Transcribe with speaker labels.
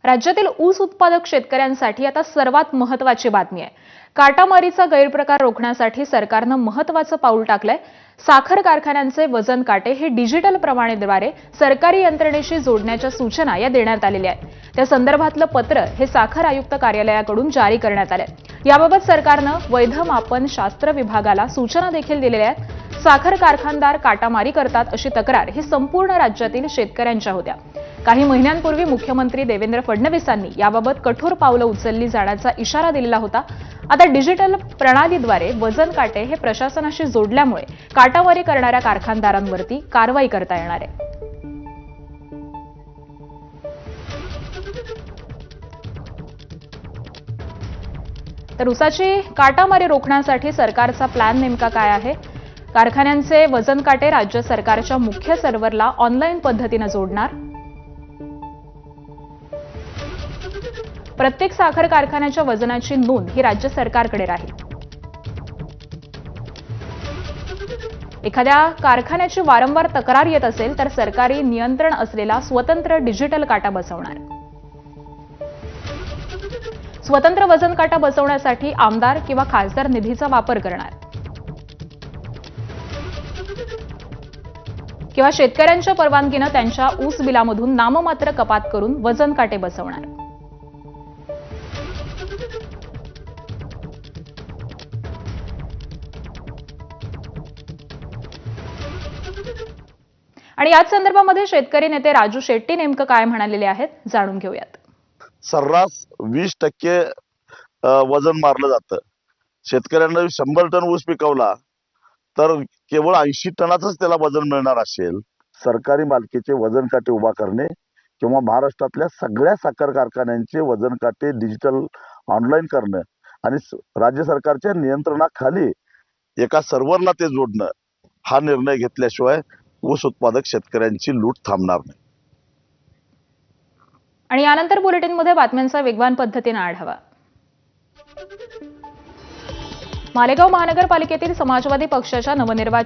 Speaker 1: राज्यातील ऊस उत्पादक शेतकऱ्यांसाठी आता सर्वात महत्त्वाची बातमी आहे। काटामारीचा गैरप्रकार रोखण्यासाठी सरकारनं महत्त्वाचं पाऊल टाकलंय। साखर कारखान्यांचे वजन काटे हे डिजिटल प्रणालीद्वारे सरकारी यंत्रणेशी जोडण्याच्या सूचना या देण्यात आलेल्या आहेत। त्या संदर्भातलं पत्र हे साखर आयुक्त कार्यालयाकडून जारी करण्यात आलंय। याबाबत सरकारनं वैध मापन शास्त्र विभागाला सूचना देखील दिलेल्या आहेत। साखर कारखानदार काटामारी करतात अशी तक्रार ही संपूर्ण राज्यातील शेतकऱ्यांच्या होत्या। काही महिन्यांपूर्वी मुख्यमंत्री देवेंद्र फडणवीसांनी याबाबत कठोर पावलं उचलली जाण्याचा इशारा दिलेला होता। आता डिजिटल प्रणालीद्वारे वजन काटे हे प्रशासनाशी जोडल्यामुळे काटामारी करणाऱ्या कारखानदारांवरती कारवाई करता येणार आहे। तर ऊसाची काटामारी रोखण्यासाठी सरकारचा प्लॅन नेमका काय आहे? कारखान्यांचे वजन काटे राज्य सरकारच्या मुख्य सर्व्हरला ऑनलाईन पद्धतीने जोडणार। प्रत्येक साखर कारखान्याच्या वजनाची नोंद ही राज्य सरकारकडे राहील। एखाद्या कारखान्याची वारंवार तक्रार येत असेल तर सरकारी नियंत्रण असलेला स्वतंत्र डिजिटल काटा बसवणार। स्वतंत्र वजन काटा बसवण्यासाठी आमदार किंवा खासदार निधीचा वापर करणार किंवा शेतकऱ्यांच्या परवानगीने त्यांच्या ऊस बिलामधून नाममात्र कपात करून वजन काटे बसवणार। आणि याच संदर्भामध्ये शेतकरी नेते राजू शेट्टी नेमकं काय म्हणालेले आहेत जाणून घेऊयात।
Speaker 2: सर्रास 20% वजन मारलं जातं। शेतकऱ्यांना 100 टन ऊस पिकवला तर केवळ 80 टनाचंच त्याला वजन मिळणार असेल। सरकारी मालकीचे वजन काटे उभा करणे किंवा महाराष्ट्रातल्या सगळ्या साखर कारखान्यांचे वजन काटे डिजिटल ऑनलाईन करणं आणि राज्य सरकारच्या नियंत्रणाखाली एका सर्व्हरला ते जोडणं हा निर्णय घेतल्याशिवाय ऊस उत्पादक शेतकऱ्यांची लूट थांबणार नाही।
Speaker 1: आणि यानंतर बुलेटिनमध्ये बातम्यांचा वेगवान पद्धतीने आढावा। मालेगाव महानगरपालिकेतील समाजवादी पक्षाच्या नवनिर्वाचित